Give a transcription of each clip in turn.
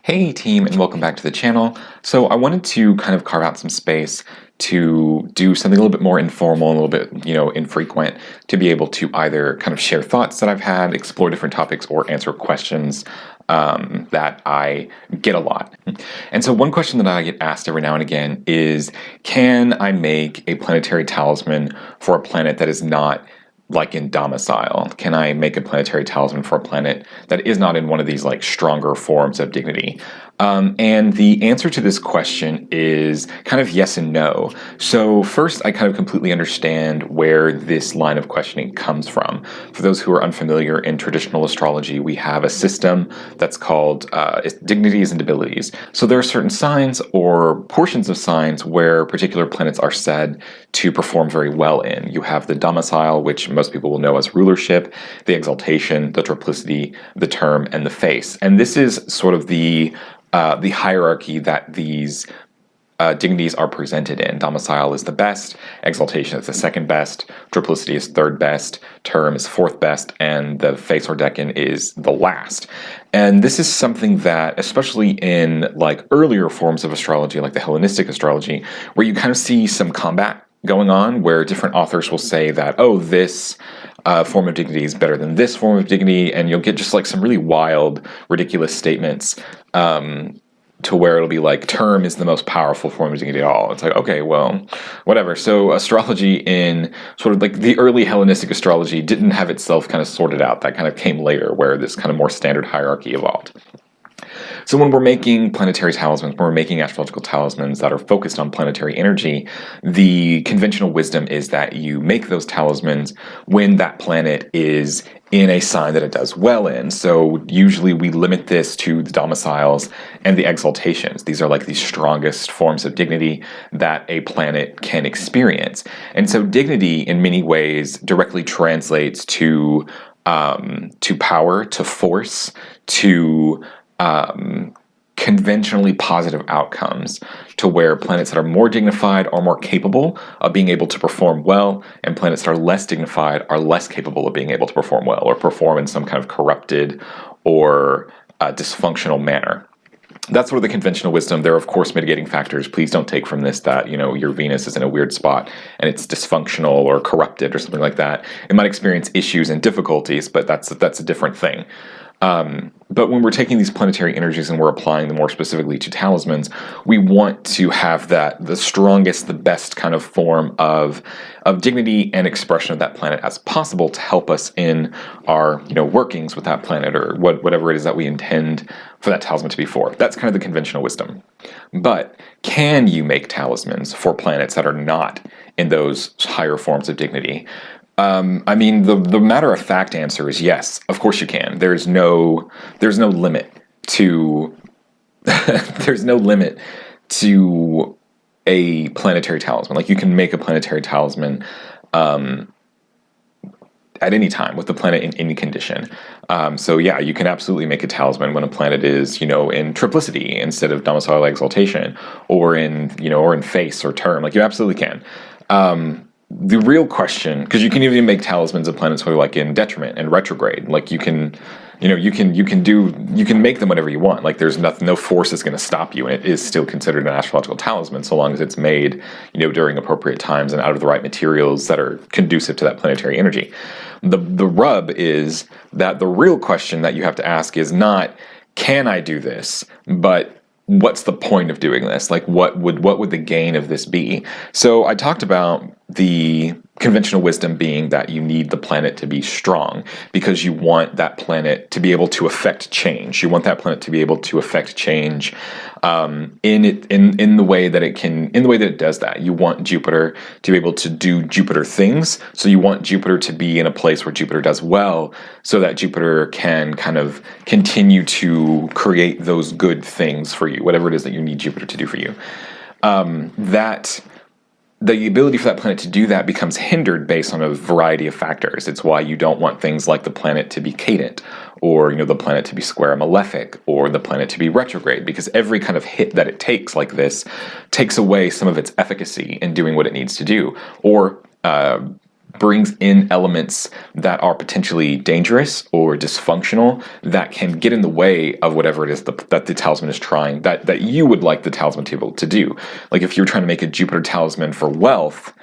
Hey team, and welcome back to the channel. So I wanted to kind of carve out some space to do something a little bit more informal, a little bit, infrequent, to be able to either kind of share thoughts that I've had, explore different topics, or answer questions that I get a lot. And so one question that I get asked every now and again is, can I make a planetary talisman for a planet that is not like in domicile? Can I make a planetary talisman for a planet that is not in one of these like stronger forms of dignity? And the answer to this question is kind of yes and no. So first, I kind of completely understand where this line of questioning comes from. For those who are unfamiliar, in traditional astrology, we have a system that's called dignities and abilities. So there are certain signs or portions of signs where particular planets are said to perform very well in. You have the domicile, which most people will know as rulership, the exaltation, the triplicity, the term, and the face. And this is sort of the hierarchy that these dignities are presented in. Domicile is the best, exaltation is the second best, triplicity is third best, term is fourth best, and the face or decan is the last. And this is something that, especially in like earlier forms of astrology, like the Hellenistic astrology, where you kind of see some combat going on, where different authors will say that, oh, this form of dignity is better than this form of dignity, and you'll get just like some really wild, ridiculous statements to where it'll be like, term is the most powerful form of dignity at all. It's like, okay, well, whatever. So astrology in sort of like the early Hellenistic astrology didn't have itself kind of sorted out. That kind of came later, where this kind of more standard hierarchy evolved. So when we're making planetary talismans, when we're making astrological talismans that are focused on planetary energy, the conventional wisdom is that you make those talismans when that planet is in a sign that it does well in. So usually we limit this to the domiciles and the exaltations. These are like the strongest forms of dignity that a planet can experience. And so dignity in many ways directly translates to power, to force, to conventionally positive outcomes, to where planets that are more dignified are more capable of being able to perform well, and planets that are less dignified are less capable of being able to perform well, or perform in some kind of corrupted or dysfunctional manner. That's sort of the conventional wisdom. There are, of course, mitigating factors. Please don't take from this that, your Venus is in a weird spot and it's dysfunctional or corrupted or something like that. It might experience issues and difficulties, but that's a different thing. But when we're taking these planetary energies and we're applying them more specifically to talismans, we want to have the strongest, the best kind of form of dignity and expression of that planet as possible to help us in our workings with that planet, or whatever it is that we intend for that talisman to be for. That's kind of the conventional wisdom. But can you make talismans for planets that are not in those higher forms of dignity? The matter of fact answer is yes. Of course you can. There's no limit to there's no limit to a planetary talisman. Like, you can make a planetary talisman at any time with the planet in any condition. So yeah, you can absolutely make a talisman when a planet is, in triplicity instead of domicile exaltation, or in face or term. Like, you absolutely can. The real question, because you can even make talismans of planets who are like in detriment and retrograde. Like, you can make them whatever you want. Like, there's no force is going to stop you, and it is still considered an astrological talisman so long as it's made, during appropriate times and out of the right materials that are conducive to that planetary energy. The rub is that the real question that you have to ask is not, can I do this, but what's the point of doing this? Like, what would the gain of this be? So I talked about the conventional wisdom being that you need the planet to be strong because you want that planet to be able to affect change. You want that planet to be able to affect change in the way that it does that. You want Jupiter to be able to do Jupiter things. So you want Jupiter to be in a place where Jupiter does well, so that Jupiter can kind of continue to create those good things for you, whatever it is that you need Jupiter to do for you. The ability for that planet to do that becomes hindered based on a variety of factors. It's why you don't want things like the planet to be cadent, or the planet to be square malefic, or the planet to be retrograde, because every kind of hit that it takes like this takes away some of its efficacy in doing what it needs to do, or brings in elements that are potentially dangerous or dysfunctional that can get in the way of whatever it is that the talisman is trying, that you would like the talisman to be able to do. Like if you're trying to make a Jupiter talisman for wealth,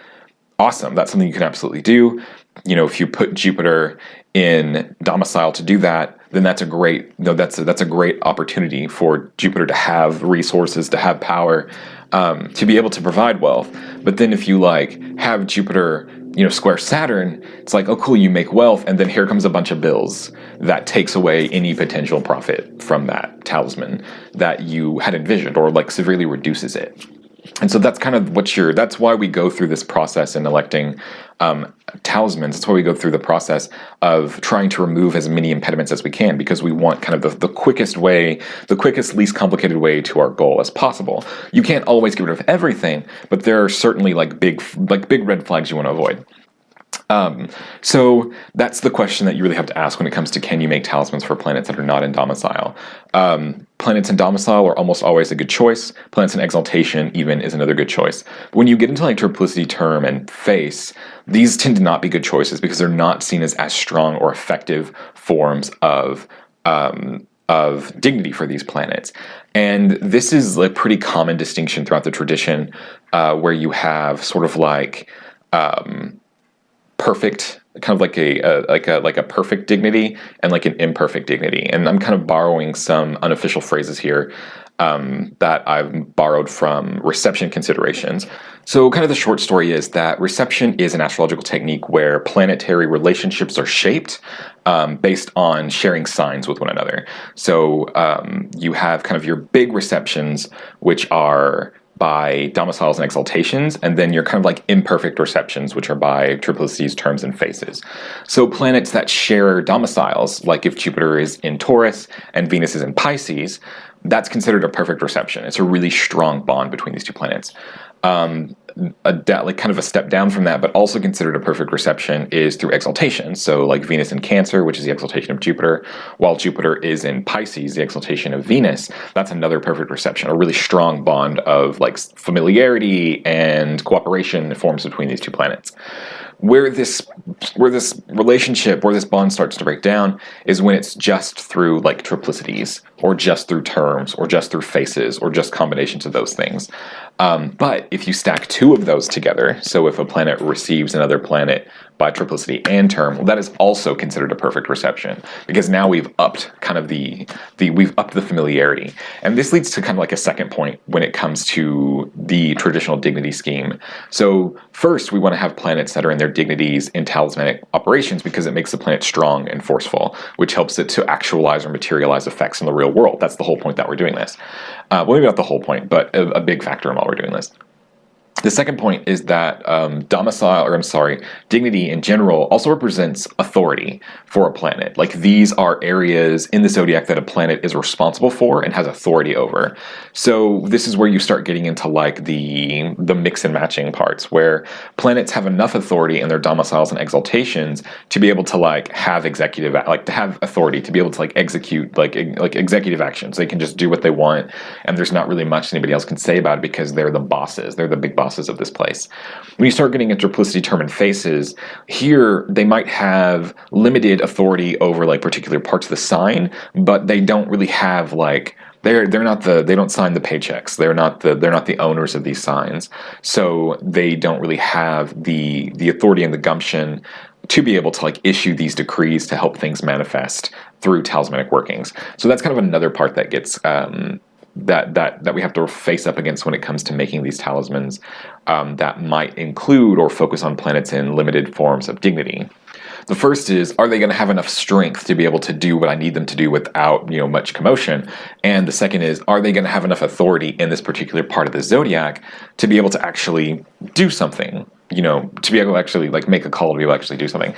awesome, that's something you can absolutely do. You know, if you put Jupiter in domicile to do that, then that's a great opportunity for Jupiter to have resources, to have power, to be able to provide wealth. But then if you like have Jupiter, you know, square Saturn, it's like, oh cool, you make wealth, and then here comes a bunch of bills that takes away any potential profit from that talisman that you had envisioned, or like severely reduces it. And so that's kind of that's why we go through this process in electing talismans. That's why we go through the process of trying to remove as many impediments as we can, because we want kind of the quickest way, the quickest, least complicated way to our goal as possible. You can't always get rid of everything, but there are certainly like big red flags you want to avoid. So that's the question that you really have to ask when it comes to, can you make talismans for planets that are not in domicile? Planets in domicile are almost always a good choice. Planets in exaltation even is another good choice. But when you get into like triplicity, term, and face, these tend to not be good choices because they're not seen as strong or effective forms of dignity for these planets. And this is a pretty common distinction throughout the tradition, where you have sort of like perfect, kind of like a perfect dignity and like an imperfect dignity. And I'm kind of borrowing some unofficial phrases here that I've borrowed from reception considerations. So kind of the short story is that reception is an astrological technique where planetary relationships are shaped based on sharing signs with one another. So you have kind of your big receptions, which are by domiciles and exaltations, and then your kind of like imperfect receptions, which are by triplicities, terms, and faces. So planets that share domiciles, like if Jupiter is in Taurus and Venus is in Pisces, that's considered a perfect reception. It's a really strong bond between these two planets. Like kind of a step down from that, but also considered a perfect reception, is through exaltation. So like Venus in Cancer, which is the exaltation of Jupiter, while Jupiter is in Pisces, the exaltation of Venus, that's another perfect reception, a really strong bond of like familiarity and cooperation forms between these two planets. Where this relationship, where this bond starts to break down, is when it's just through like triplicities, or just through terms, or just through faces, or just combinations of those things. But if you stack two of those together, so if a planet receives another planet by triplicity and term, well, that is also considered a perfect reception, because now we've upped kind of we've upped the familiarity. And this leads to kind of like a second point when it comes to the traditional dignity scheme. So first, we want to have planets that are in their dignities in talismanic operations, because it makes the planet strong and forceful, which helps it to actualize or materialize effects in the real world. That's the whole point that we're doing this. Well, maybe not the whole point, but a big factor in why we're doing this. The second point is that dignity in general also represents authority for a planet. Like these are areas in the zodiac that a planet is responsible for and has authority over. So this is where you start getting into like the mix and matching parts, where planets have enough authority in their domiciles and exaltations to be able to like have to have authority to be able to like execute like executive actions. They can just do what they want, and there's not really much anybody else can say about it because they're the bosses. They're the big bosses of this place. When you start getting into triplicity, term, and faces, here they might have limited authority over like particular parts of the sign, but they don't really have like they don't sign the paychecks. They're not the owners of these signs, so they don't really have the authority and the gumption to be able to like issue these decrees to help things manifest through talismanic workings. So that's kind of another part that gets that we have to face up against when it comes to making these talismans that might include or focus on planets in limited forms of dignity. The first is, are they going to have enough strength to be able to do what I need them to do without, much commotion? And the second is, are they going to have enough authority in this particular part of the zodiac to be able to actually do something? To be able to actually like make a call to be able to actually do something.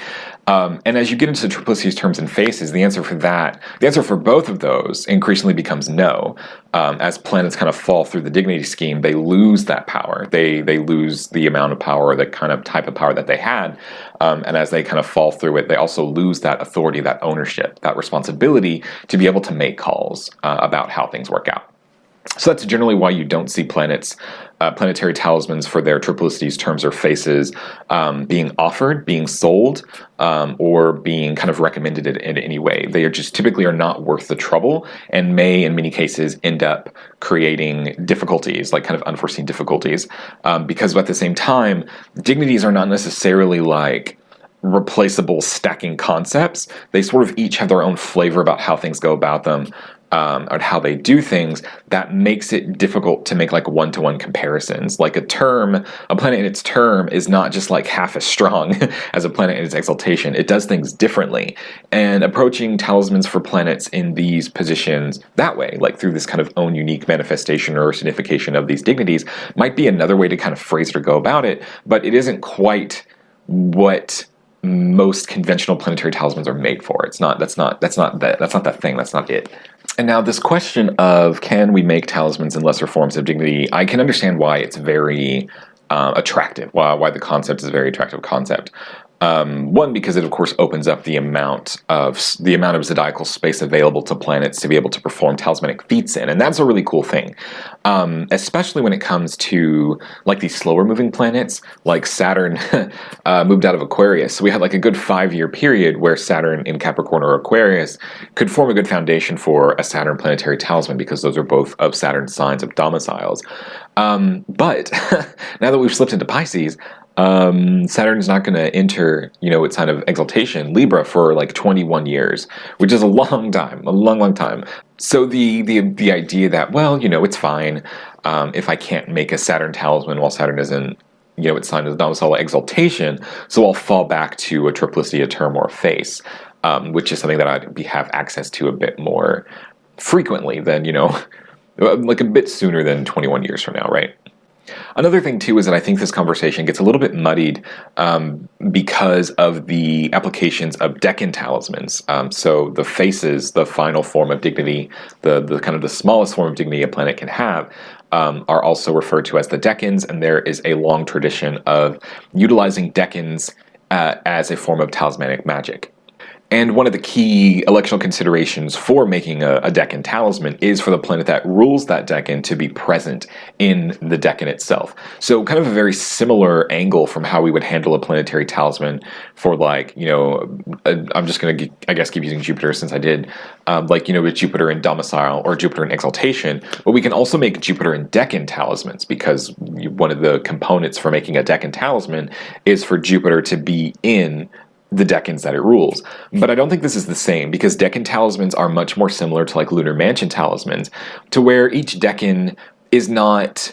And as you get into triplicities, terms, and faces, the answer for both of those increasingly becomes no. As planets kind of fall through the dignity scheme, they lose that power. They lose the amount of power, the kind of type of power that they had. And as they kind of fall through it, they also lose that authority, that ownership, that responsibility to be able to make calls about how things work out. So that's generally why you don't see planetary talismans for their triplicities, terms, or faces being offered, being sold, or being kind of recommended in any way. They are just typically are not worth the trouble and may, in many cases, end up creating difficulties, like kind of unforeseen difficulties, because at the same time, dignities are not necessarily like replaceable stacking concepts. They sort of each have their own flavor about how things go about them, and how they do things, that makes it difficult to make like one-to-one comparisons. Like a planet in its term is not just like half as strong as a planet in its exaltation. It does things differently. And approaching talismans for planets in these positions that way, like through this kind of own unique manifestation or signification of these dignities, might be another way to kind of phrase it or go about it, but it isn't quite what most conventional planetary talismans are made for. That's not that thing. That's not it. And now this question of can we make talismans in lesser forms of dignity, I can understand why it's very attractive, why the concept is a very attractive concept. One, because it of course opens up the amount of zodiacal space available to planets to be able to perform talismanic feats in, and that's a really cool thing. Especially when it comes to like these slower moving planets, like Saturn moved out of Aquarius. So we had like a good 5-year period where Saturn in Capricorn or Aquarius could form a good foundation for a Saturn planetary talisman, because those are both of Saturn's signs of domiciles. But now that we've slipped into Pisces, Saturn's not going to enter, its sign of exaltation, Libra, for like 21 years, which is a long time, a long, long time. So the idea that, well, it's fine if I can't make a Saturn talisman while Saturn is in, its sign of domicile exaltation, so I'll fall back to a triplicity, a term, or a face, which is something that I'd have access to a bit more frequently than, like a bit sooner than 21 years from now, right? Another thing, too, is that I think this conversation gets a little bit muddied because of the applications of decan talismans. So the faces, the final form of dignity, the kind of the smallest form of dignity a planet can have, are also referred to as the decans, and there is a long tradition of utilizing decans as a form of talismanic magic. And one of the key electional considerations for making a decan talisman is for the planet that rules that decan to be present in the decan itself. So kind of a very similar angle from how we would handle a planetary talisman for like, I'm just going to, I guess, keep using Jupiter since I did, with Jupiter in domicile or Jupiter in exaltation. But we can also make Jupiter in decan talismans, because one of the components for making a decan talisman is for Jupiter to be in the decans that it rules. But I don't think this is the same, because decan talismans are much more similar to like lunar mansion talismans, to where each decan is not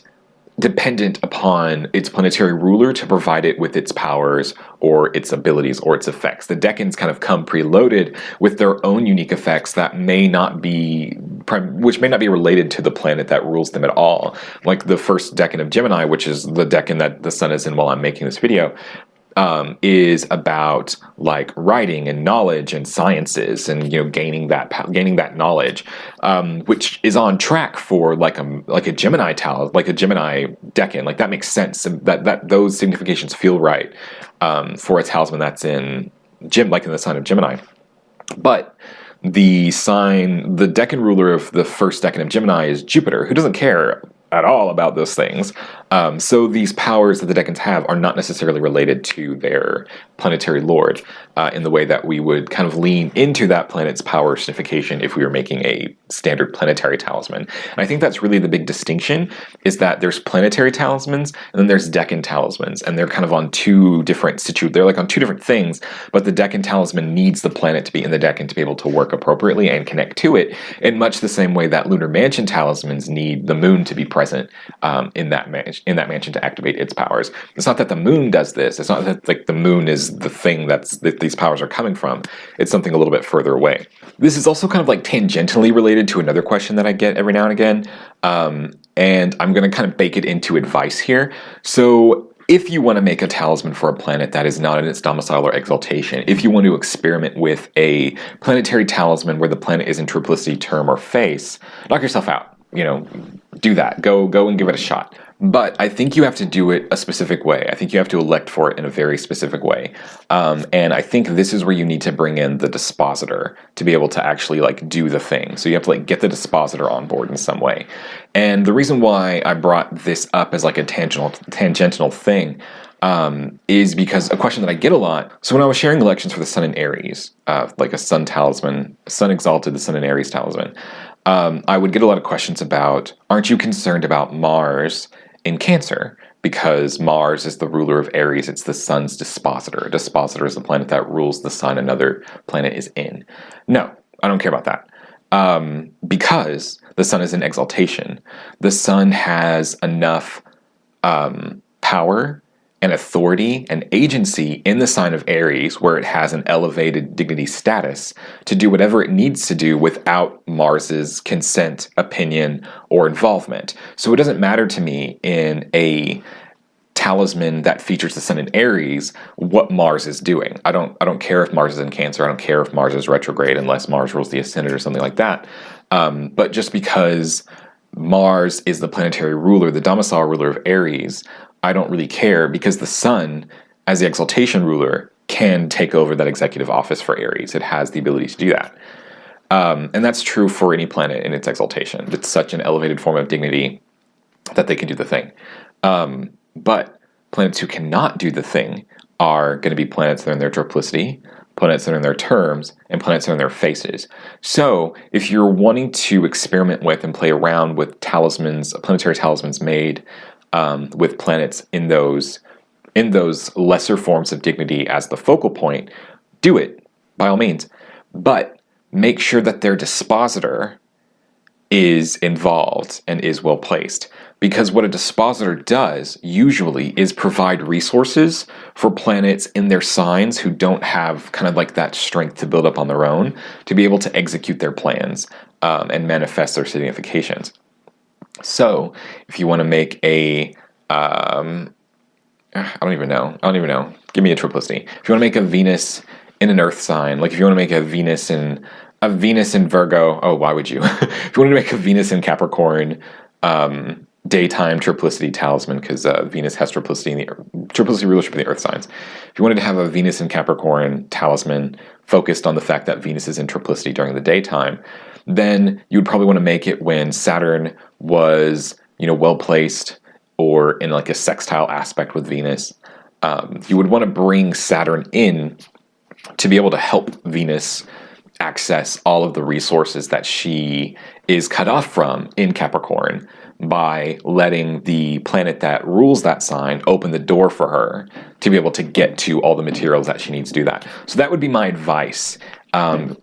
dependent upon its planetary ruler to provide it with its powers or its abilities or its effects. The decans kind of come preloaded with their own unique effects which may not be related to the planet that rules them at all. Like the first decan of Gemini, which is the decan that the sun is in while I'm making this video, is about like writing and knowledge and sciences and gaining that knowledge, which is on track for like a Gemini like a Gemini decan. Like that makes sense, and that those significations feel right for a talisman that's in like in the sign of Gemini. But the decan ruler of the first decan of Gemini is Jupiter, who doesn't care at all about those things. So these powers that the decans have are not necessarily related to their planetary lord in the way that we would kind of lean into that planet's power signification if we were making a standard planetary talisman. And I think that's really the big distinction, is that there's planetary talismans and then there's decan talismans, and they're kind of on two different they're like on two different things, but the decan talisman needs the planet to be in the decan to be able to work appropriately and connect to it, in much the same way that lunar mansion talismans need the moon to be present in that mansion to activate its powers. It's not that the moon does this. It's not that like the moon is the thing that these powers are coming from. It's something a little bit further away. This is also kind of like tangentially related to another question that I get every now and again, and I'm going to kind of bake it into advice here. So if you want to make a talisman for a planet that is not in its domicile or exaltation, if you want to experiment with a planetary talisman where the planet is in triplicity, term, or face, knock yourself out. do that. Go and give it a shot. But I think you have to do it a specific way. I think you have to elect for it in a very specific way. And I think this is where you need to bring in the dispositor to be able to actually do the thing. So you have to get the dispositor on board in some way. And the reason why I brought this up as a tangential thing is because a question that I get a lot. So when I was sharing elections for the Sun in Aries, like a Sun talisman, Sun exalted, the Sun in Aries talisman, I would get a lot of questions about, aren't you concerned about Mars in Cancer? Because Mars is the ruler of Aries, it's the Sun's dispositor. A dispositor is the planet that rules the Sun another planet is in. No, I don't care about that. Because the Sun is in exaltation. The Sun has enough power and authority and agency in the sign of Aries, where it has an elevated dignity status, to do whatever it needs to do without Mars's consent, opinion, or involvement. So it doesn't matter to me in a talisman that features the Sun in Aries what Mars is doing. I don't care if Mars is in Cancer. I don't care if Mars is retrograde, unless Mars rules the ascendant or something like that. But just because Mars is the planetary ruler, the domicile ruler of Aries, I don't really care, because the Sun, as the exaltation ruler, can take over that executive office for Aries. It has the ability to do that. And that's true for any planet in its exaltation. It's such an elevated form of dignity that they can do the thing. But planets who cannot do the thing are going to be planets that are in their triplicity, planets that are in their terms, and planets that are in their faces. So if you're wanting to experiment with and play around with talismans, planetary talismans made with planets in those lesser forms of dignity as the focal point, do it, by all means. But make sure that their dispositor is involved and is well placed. Because what a dispositor does, usually, is provide resources for planets in their signs who don't have that strength to build up on their own, to be able to execute their plans and manifest their significations. So, if you want to make a, I don't even know. Give me a triplicity. If you want to make a Venus in an Earth sign, if you want to make a Venus in Virgo, oh, why would you? If you want to make a Venus in Capricorn, daytime triplicity talisman, because Venus has triplicity rulership in the Earth signs. If you wanted to have a Venus in Capricorn talisman focused on the fact that Venus is in triplicity during the daytime, then you would probably want to make it when Saturn was, well placed or in a sextile aspect with Venus. You would want to bring Saturn in to be able to help Venus access all of the resources that she is cut off from in Capricorn, by letting the planet that rules that sign open the door for her to be able to get to all the materials that she needs to do that. So that would be my advice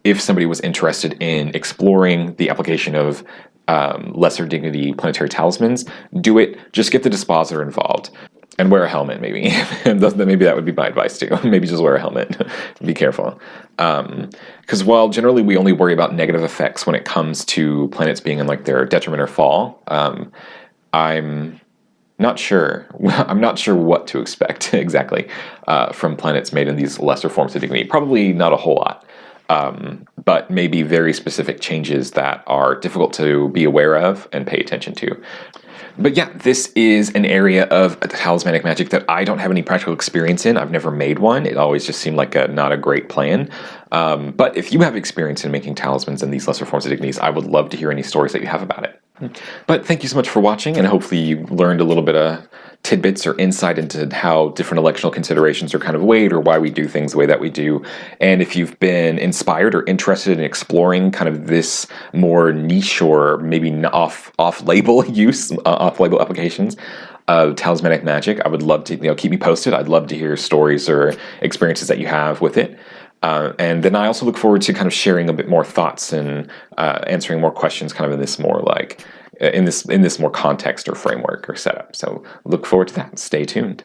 if somebody was interested in exploring the application of lesser dignity planetary talismans. Do it. Just get the dispositor involved. And wear a helmet, maybe. Maybe that would be my advice, too. Maybe just wear a helmet. Be careful. Because while generally we only worry about negative effects when it comes to planets being in their detriment or fall, I'm not sure. I'm not sure what to expect exactly from planets made in these lesser forms of dignity. Probably not a whole lot. But maybe very specific changes that are difficult to be aware of and pay attention to. But yeah, this is an area of talismanic magic that I don't have any practical experience in. I've never made one. It always just seemed like not a great plan. But if you have experience in making talismans and these lesser forms of dignities, I would love to hear any stories that you have about it. But thank you so much for watching, and hopefully you learned a little bit of tidbits or insight into how different electional considerations are kind of weighed, or why we do things the way that we do. And if you've been inspired or interested in exploring kind of this more niche or maybe off-label use, off-label applications of talismanic magic, I would love to keep me posted. I'd love to hear stories or experiences that you have with it. And then I also look forward to kind of sharing a bit more thoughts and answering more questions kind of in this more in this more context or framework or setup. So look forward to that. Stay tuned.